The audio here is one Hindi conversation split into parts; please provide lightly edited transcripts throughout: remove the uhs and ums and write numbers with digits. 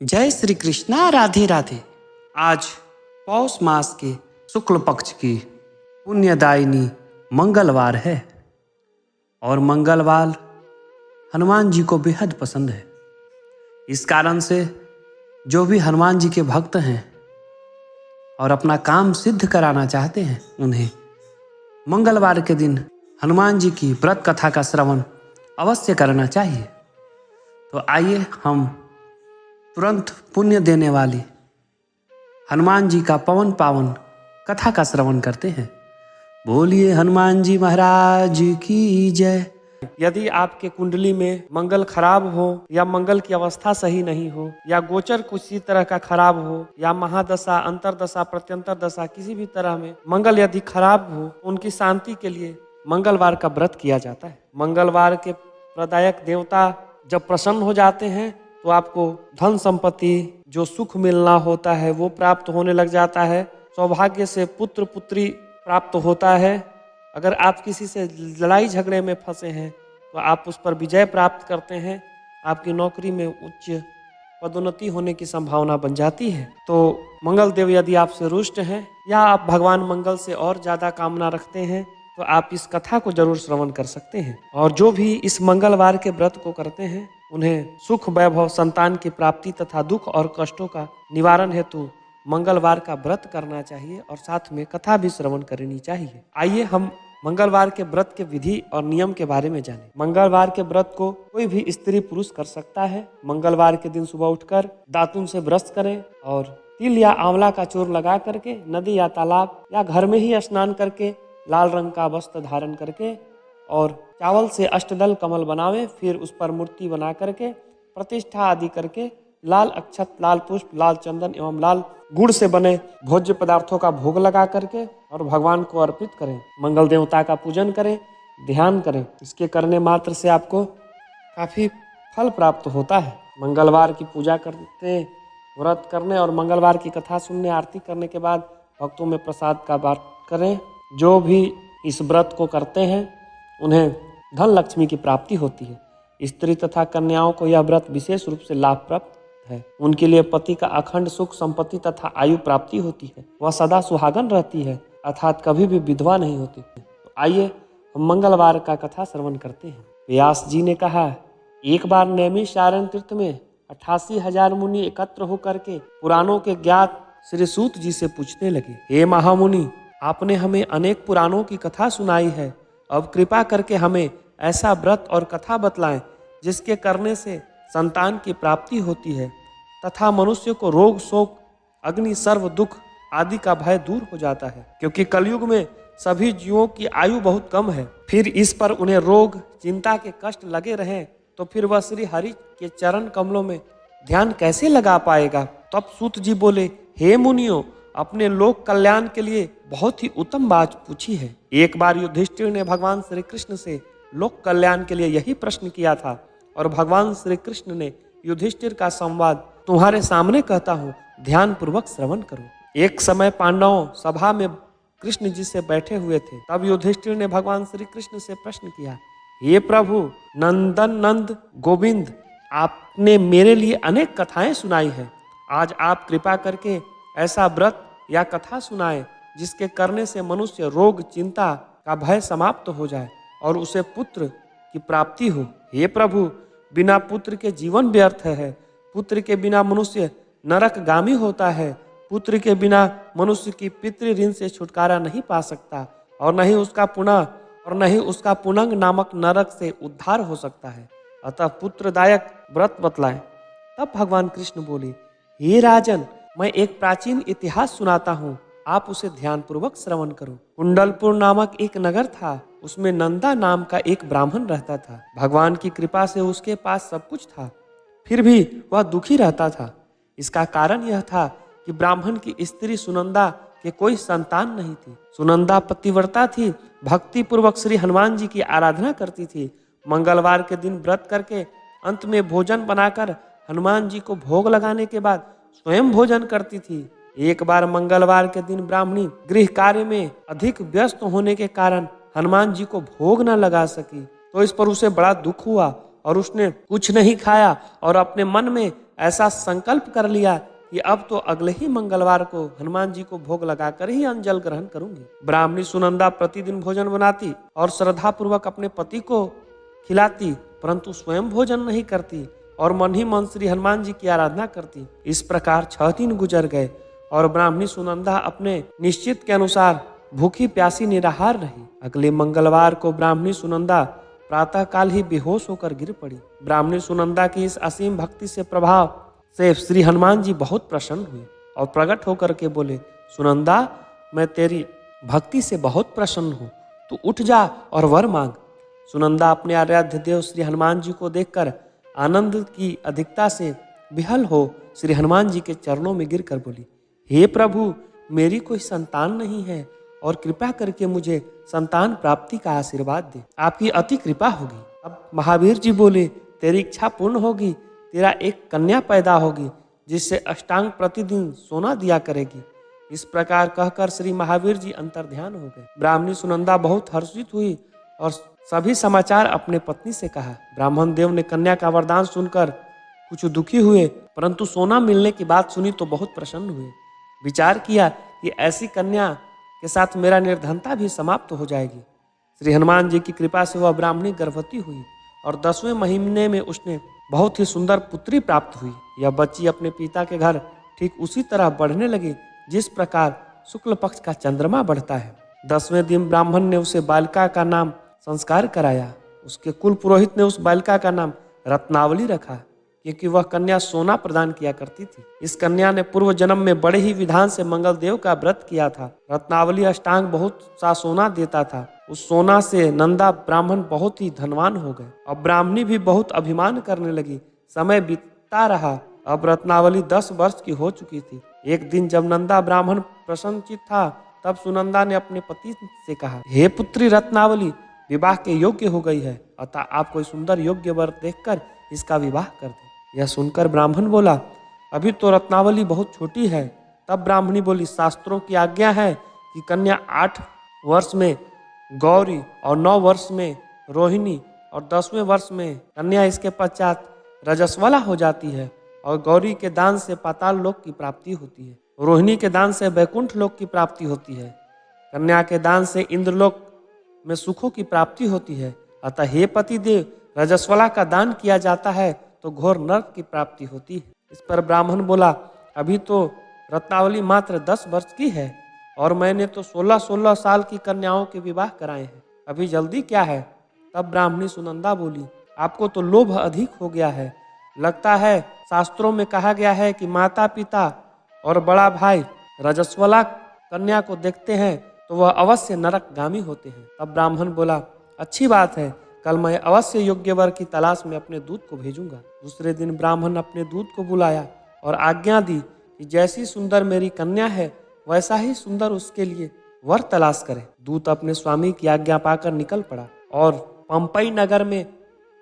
जय श्री कृष्णा, राधे राधे। आज पौष मास के शुक्ल पक्ष की पुण्यदायिनी मंगलवार है और मंगलवार हनुमान जी को बेहद पसंद है। इस कारण से जो भी हनुमान जी के भक्त हैं और अपना काम सिद्ध कराना चाहते हैं, उन्हें मंगलवार के दिन हनुमान जी की व्रत कथा का श्रवण अवश्य करना चाहिए। तो आइए हम तुरंत पुण्य देने वाली हनुमान जी का पवन पावन कथा का श्रवण करते हैं। बोलिए हनुमान जी महाराज की जय। यदि आपके कुंडली में मंगल खराब हो या मंगल की अवस्था सही नहीं हो या गोचर किसी तरह का खराब हो या महादशा, अंतरदशा, प्रत्यंतर दशा किसी भी तरह में मंगल यदि खराब हो, उनकी शांति के लिए मंगलवार का व्रत किया जाता है। मंगलवार के प्रदायक देवता जब प्रसन्न हो जाते हैं तो आपको धन संपत्ति, जो सुख मिलना होता है वो प्राप्त होने लग जाता है। सौभाग्य से पुत्र पुत्री प्राप्त होता है। अगर आप किसी से लड़ाई झगड़े में फंसे हैं तो आप उस पर विजय प्राप्त करते हैं। आपकी नौकरी में उच्च पदोन्नति होने की संभावना बन जाती है। तो मंगल देव यदि आपसे रुष्ट हैं या आप भगवान मंगल से और ज़्यादा कामना रखते हैं तो आप इस कथा को जरूर श्रवण कर सकते हैं। और जो भी इस मंगलवार के व्रत को करते हैं उन्हें सुख, वैभव, संतान की प्राप्ति तथा दुख और कष्टों का निवारण हेतु मंगलवार का व्रत करना चाहिए और साथ में कथा भी श्रवण करनी चाहिए। आइए हम मंगलवार के व्रत के विधि और नियम के बारे में जानें। मंगलवार के व्रत को कोई भी स्त्री पुरुष कर सकता है। मंगलवार के दिन सुबह उठकर दातुन से ब्रश करें और तिल या आंवला का चूर्ण लगा करके नदी या तालाब या घर में ही स्नान करके लाल रंग का वस्त्र धारण करके और चावल से अष्टदल कमल बनावें। फिर उस पर मूर्ति बना करके प्रतिष्ठा आदि करके लाल अक्षत, लाल पुष्प, लाल चंदन एवं लाल गुड़ से बने भोज्य पदार्थों का भोग लगा करके और भगवान को अर्पित करें। मंगल देवता का पूजन करें, ध्यान करें। इसके करने मात्र से आपको काफ़ी फल प्राप्त होता है। मंगलवार की पूजा करते, व्रत करने और मंगलवार की कथा सुनने, आरती करने के बाद भक्तों में प्रसाद का बांट करें। जो भी इस व्रत को करते हैं उन्हें धन लक्ष्मी की प्राप्ति होती है। स्त्री तथा कन्याओं को यह व्रत विशेष रूप से लाभप्रद है। उनके लिए पति का अखंड सुख, संपत्ति तथा आयु प्राप्ति होती है। वह सदा सुहागन रहती है, अर्थात कभी भी विधवा नहीं होती। तो आइए हम मंगलवार का कथा श्रवण करते हैं। व्यास जी ने कहा, एक बार नैमिषारण्य तीर्थ में 88,000 मुनि एकत्र होकर के पुराणों के ज्ञात श्री सूत जी से पूछने लगे, हे महामुनि, आपने हमें अनेक पुराणों की कथा सुनाई है। अब कृपा करके हमें ऐसा व्रत और कथा बतलाएं जिसके करने से संतान की प्राप्ति होती है तथा मनुष्य को रोग, शोक, अग्नि, सर्व दुख आदि का भय दूर हो जाता है। क्योंकि कलयुग में सभी जीवों की आयु बहुत कम है। फिर इस पर उन्हें रोग, चिंता के कष्ट लगे रहें तो फिर वह श्री हरि के चरण कमलों में ध्यान कैसे लगा पाएगा। तब सूत जी बोले, हे मुनियों, अपने लोक कल्याण के लिए बहुत ही उत्तम बात पूछी है। एक बार युधिष्ठिर ने भगवान श्री कृष्ण से लोक कल्याण के लिए यही प्रश्न किया था और भगवान श्री कृष्ण ने युधिष्ठिर का संवाद तुम्हारे सामने कहता हूँ, ध्यान पूर्वक श्रवण करो। एक समय पांडवों सभा में कृष्ण जी से बैठे हुए थे। तब युधिष्ठिर ने भगवान श्री कृष्ण से प्रश्न किया, हे प्रभु नंदन नंद गोविंद, आपने मेरे लिए अनेक कथाएं सुनाई है। आज आप कृपा करके ऐसा व्रत या कथा सुनाए जिसके करने से मनुष्य रोग, चिंता का भय समाप्त हो जाए और उसे पुत्र की प्राप्ति हो। हे प्रभु, बिना पुत्र के जीवन व्यर्थ है। पुत्र के बिना मनुष्य नरकगामी होता है। पुत्र के बिना मनुष्य की पितृ ऋण से छुटकारा नहीं पा सकता और न ही उसका पुनंग नामक नरक से उद्धार हो सकता है। अतः पुत्रदायक व्रत बतलाएं। तब भगवान कृष्ण बोले, हे राजन, मैं एक प्राचीन इतिहास सुनाता हूँ, आप उसे ध्यान पूर्वक श्रवण करो। कुंडलपुर नामक एक नगर था। उसमें नंदा नाम का एक ब्राह्मण रहता था। भगवान की कृपा से उसके पास सब कुछ था, फिर भी वह दुखी रहता था। इसका कारण यह था कि ब्राह्मण की स्त्री सुनंदा के कोई संतान नहीं थी। सुनंदा पतिव्रता थी, भक्ति पूर्वक श्री हनुमान जी की आराधना करती थी। मंगलवार के दिन व्रत करके अंत में भोजन बनाकर हनुमान जी को भोग लगाने के बाद स्वयं भोजन करती थी। एक बार मंगलवार के दिन ब्राह्मणी गृह कार्य में अधिक व्यस्त होने के कारण हनुमान जी को भोग न लगा सकी, तो इस पर उसे बड़ा दुख हुआ और उसने कुछ नहीं खाया और अपने मन में ऐसा संकल्प कर लिया कि अब तो अगले ही मंगलवार को हनुमान जी को भोग लगाकर ही अन्न जल ग्रहण करूंगी। ब्राह्मणी सुनंदा प्रतिदिन भोजन बनाती और श्रद्धा पूर्वक अपने पति को खिलाती, परंतु स्वयं भोजन नहीं करती और मन ही मन श्री हनुमान जी की आराधना करती। इस प्रकार 6 दिन गुजर गए और ब्राह्मणी सुनंदा अपने निश्चित के अनुसार भूखी प्यासी निराहार रही। अगले मंगलवार को ब्राह्मणी सुनंदा प्रातः काल ही बेहोश होकर गिर पड़ी। ब्राह्मणी सुनंदा की इस असीम भक्ति से प्रभाव से श्री हनुमान जी बहुत प्रसन्न हुए और प्रकट होकर के बोले, सुनंदा, मैं तेरी भक्ति से बहुत प्रसन्न हूँ, तू उठ जा और वर मांग। सुनंदा अपने आराध्य देव श्री हनुमान जी को देखकर आनंद की अधिकता से विहल हो श्री हनुमान जी के चरणों में गिरकर बोली, हे प्रभु, मेरी कोई संतान नहीं है और कृपा करके मुझे संतान प्राप्ति का आशीर्वाद दे, आपकी अति कृपा होगी। अब महावीर जी बोले, तेरी इच्छा पूर्ण होगी, तेरा एक कन्या पैदा होगी जिससे अष्टांग प्रतिदिन सोना दिया करेगी। इस प्रकार कहकर श्री महावीर जी अंतर्ध्यान हो गए। ब्राह्मणी सुनंदा बहुत हर्षित हुई और सभी समाचार अपने पत्नी से कहा। ब्राह्मण देव ने कन्या का वरदान सुनकर कुछ दुखी हुए, परंतु सोना मिलने की बात सुनी तो बहुत प्रसन्न हुए। विचार किया कि ऐसी कन्या के साथ मेरा निर्धनता भी समाप्त हो जाएगी। श्री हनुमान जी की कृपा से वह ब्राह्मणी गर्भवती हुई और 10वें महीने में उसने बहुत ही सुंदर पुत्री प्राप्त हुई। यह बच्ची अपने पिता के घर ठीक उसी तरह बढ़ने लगी जिस प्रकार शुक्ल पक्ष का चंद्रमा बढ़ता है। 10वें दिन ब्राह्मण ने उसे बालिका का नाम संस्कार कराया। उसके कुल पुरोहित ने उस बालिका का नाम रत्नावली रखा, क्योंकि वह कन्या सोना प्रदान किया करती थी। इस कन्या ने पूर्व जन्म में बड़े ही विधान से मंगल देव का व्रत किया था। रत्नावली अष्टांग बहुत सा सोना देता था। उस सोना से नंदा ब्राह्मण बहुत ही धनवान हो गए। अब ब्राह्मणी भी बहुत अभिमान करने लगी। समय बीतता रहा। अब रत्नावली 10 वर्ष की हो चुकी थी। एक दिन जब नंदा ब्राह्मण प्रसन्नचित था, तब सुनंदा ने अपने पति से कहा, हे पुत्री रत्नावली, विवाह के योग्य हो गई है, अतः आप कोई सुंदर योग्य वर देखकर इसका विवाह कर दें। यह सुनकर ब्राह्मण बोला, अभी तो रत्नावली बहुत छोटी है। तब ब्राह्मणी बोली, शास्त्रों की आज्ञा है कि कन्या 8 वर्ष में गौरी और 9 वर्ष में रोहिणी और 10वें वर्ष में कन्या इसके पश्चात रजस्वला हो जाती है और गौरी के दान से पाताल लोक की प्राप्ति होती है, रोहिणी के दान से वैकुंठ लोक की प्राप्ति होती है, कन्या के दान से इंद्रलोक में सुखों की प्राप्ति होती है। अतः हे पति देव, रजस्वला का दान किया जाता है तो घोर नरक की प्राप्ति होती है। इस पर ब्राह्मण बोला, अभी तो रत्नावली मात्र 10 वर्ष की है और मैंने तो 16-16 साल की कन्याओं के विवाह कराए हैं, अभी जल्दी क्या है। तब ब्राह्मणी सुनंदा बोली, आपको तो लोभ अधिक हो गया है। लगता है शास्त्रों में कहा गया है कि माता पिता और बड़ा भाई रजस्वला कन्या को देखते हैं तो वह अवश्य नरकगामी होते हैं। तब ब्राह्मण बोला, अच्छी बात है, कल मैं अवश्य योग्य वर की तलाश में अपने दूत को भेजूंगा। दूसरे दिन ब्राह्मण अपने दूत को बुलाया और आज्ञा दी कि जैसी सुंदर मेरी कन्या है वैसा ही सुंदर उसके लिए वर तलाश करे। दूत अपने स्वामी की आज्ञा पाकर निकल पड़ा और पंपई नगर में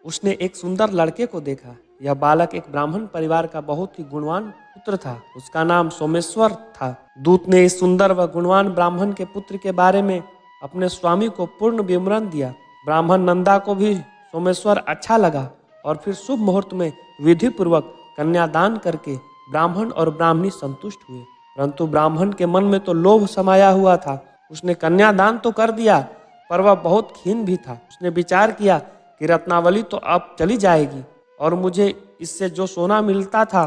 उसने एक सुंदर लड़के को देखा। यह बालक एक ब्राह्मण परिवार का बहुत ही गुणवान पुत्र था। उसका नाम सोमेश्वर था। दूत ने इस सुंदर व गुणवान ब्राह्मण के पुत्र के बारे में अपने स्वामी को पूर्ण विवरण दिया। ब्राह्मण नंदा को भी सोमेश्वर अच्छा लगा और फिर शुभ मुहूर्त में विधि पूर्वक कन्यादान करके ब्राह्मण और ब्राह्मणी संतुष्ट हुए। परंतु ब्राह्मण के मन में तो लोभ समाया हुआ था। उसने कन्यादान तो कर दिया, पर वह बहुत खीन भी था। उसने विचार किया कि रत्नावली तो अब चली जाएगी और मुझे इससे जो सोना मिलता था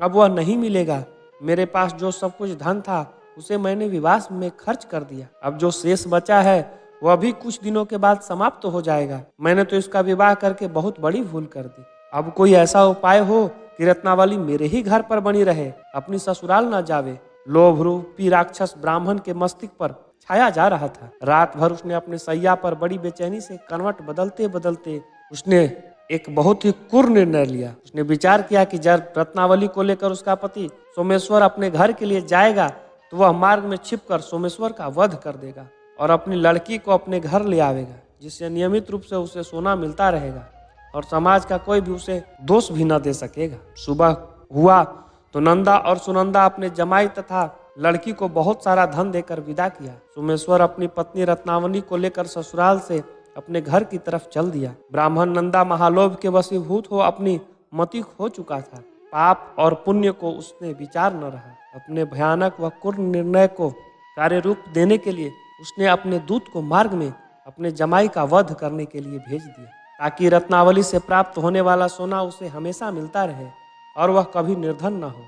अब वह नहीं मिलेगा। मेरे पास जो सब कुछ धन था उसे मैंने विवाह में खर्च कर दिया। अब जो शेष बचा है वह भी कुछ दिनों के बाद समाप्त हो जाएगा। मैंने तो इसका विवाह करके बहुत बड़ी भूल कर दी। अब कोई ऐसा उपाय हो कि रत्नावली मेरे ही घर पर बनी रहे, अपनी ससुराल न जावे। लोभ रूपी राक्षस ब्राह्मण के मस्तिष्क पर छाया जा रहा था। रात भर उसने अपने सैया पर बड़ी बेचैनी से करवट बदलते बदलते उसने एक बहुत ही क्रूर निर्णय लिया। उसने विचार किया कि जब रत्नावली को लेकर उसका पति सोमेश्वर अपने घर के लिए जाएगा तो वह मार्ग में छिपकर सोमेश्वर का वध कर देगा और अपनी लड़की को अपने घर ले आवेगा, जिससे नियमित रूप से उसे सोना मिलता रहेगा और समाज का कोई भी उसे दोष भी न दे सकेगा। सुबह हुआ तो नंदा और सुनंदा अपने जमाई तथा लड़की को बहुत सारा धन देकर विदा किया। सोमेश्वर अपनी पत्नी रत्नावली को लेकर ससुराल से अपने घर की तरफ चल दिया। ब्राह्मण नंदा महालोभ के वशीभूत हो अपनी मति खो चुका था। पाप और पुण्य को उसने विचार न रहा। अपने भयानक व क्रूर निर्णय को कार्य रूप देने के लिए उसने अपने दूत को मार्ग में अपने जमाई का वध करने के लिए भेज दिया, ताकि रत्नावली से प्राप्त होने वाला सोना उसे हमेशा मिलता रहे और वह कभी निर्धन न हो।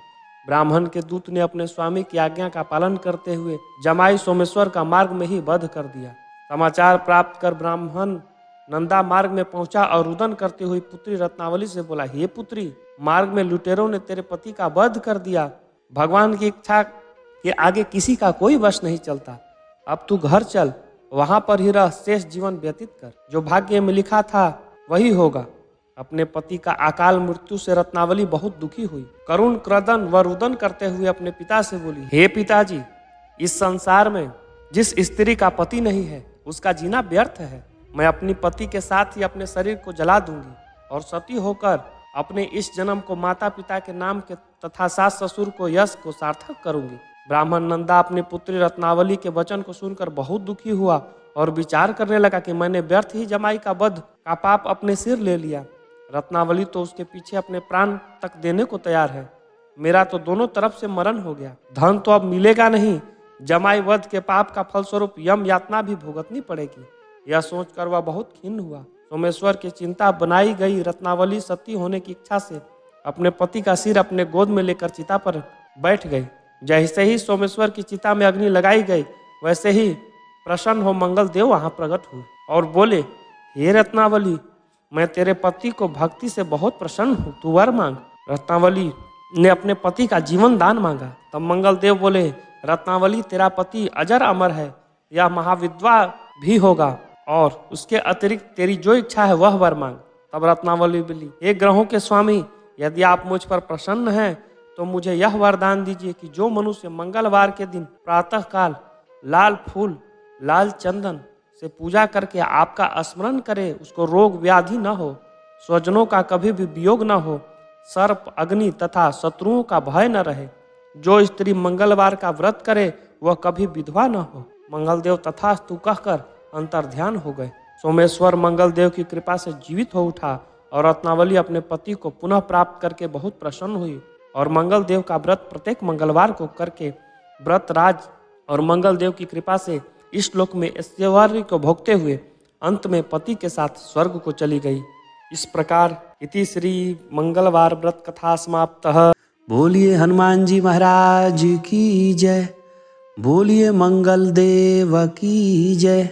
ब्राह्मण के दूत ने अपने स्वामी की आज्ञा का पालन करते हुए जमाई सोमेश्वर का मार्ग में ही वध कर दिया। समाचार प्राप्त कर ब्राह्मण नंदा मार्ग में पहुंचा और रुदन करती हुई पुत्री रत्नावली से बोला, हे पुत्री, मार्ग में लुटेरों ने तेरे पति का वध कर दिया। भगवान की इच्छा के आगे किसी का कोई वश नहीं चलता। अब तू घर चल, वहां पर ही रह शेष जीवन व्यतीत कर। जो भाग्य में लिखा था वही होगा। अपने पति का अकाल मृत्यु से रत्नावली बहुत दुखी हुई। करुण क्रदन व रुदन करते हुए अपने पिता से बोली, हे पिताजी, इस संसार में जिस स्त्री का पति नहीं है उसका जीना व्यर्थ है। मैं अपनी पति के साथ ही अपने शरीर को जला दूंगी और सती होकर अपने इस जन्म को माता पिता के नाम के तथा सास ससुर को यश को सार्थक करूंगी। ब्राह्मण नंदा अपनी पुत्री रत्नावली के वचन को सुनकर बहुत दुखी हुआ और विचार करने लगा कि मैंने व्यर्थ ही जमाई का वध का पाप अपने सिर ले लिया। रत्नावली तो उसके पीछे अपने प्राण तक देने को तैयार है। मेरा तो दोनों तरफ से मरण हो गया। धन तो अब मिलेगा नहीं। जमाई वध के पाप का फलस्वरूप यम यातना भी भुगतनी पड़ेगी। यह सोचकर वह बहुत खिन्न हुआ। सोमेश्वर की चिंता बनाई गई रत्नावली सती होने की इच्छा से अपने पति का सिर अपने गोद में लेकर चिता पर बैठ गई। जैसे ही सोमेश्वर की चिता में अग्नि लगाई गई, वैसे ही प्रसन्न हो मंगल देव वहां प्रकट हुए और बोले, हे रत्नावली, मैं तेरे पति को भक्ति से बहुत प्रसन्न हूँ, तू वर मांग। रत्नावली ने अपने पति का जीवन दान मांगा। तब मंगल देव बोले, रत्नावली, तेरा पति अजर अमर है, यह महाविद्वा भी होगा और उसके अतिरिक्त तेरी जो इच्छा है वह वर मांग। तब रत्नावली बोली, हे ग्रहों के स्वामी, यदि आप मुझ पर प्रसन्न हैं तो मुझे यह वरदान दीजिए कि जो मनुष्य मंगलवार के दिन प्रातः काल लाल फूल, लाल चंदन से पूजा करके आपका स्मरण करे, उसको रोग व्याधि न हो, स्वजनों का कभी भी वियोग न हो, सर्प, अग्नि तथा शत्रुओं का भय न रहे। जो स्त्री मंगलवार का व्रत करे वह कभी विधवा न हो। मंगलदेव तथास्तु कहकर अंतर्ध्यान हो गए। सोमेश्वर मंगलदेव की कृपा से जीवित हो उठा और रत्नावली अपने पति को पुनः प्राप्त करके बहुत प्रसन्न हुई और मंगलदेव का व्रत प्रत्येक मंगलवार को करके व्रतराज और मंगलदेव की कृपा से इस श्लोक में ऐश्वर्य को भोगते हुए अंत में पति के साथ स्वर्ग को चली गई। इस प्रकार इति श्री मंगलवार व्रत कथा समाप्तः। बोलिए हनुमान जी महाराज की जय। बोलिए मंगल देव की जय।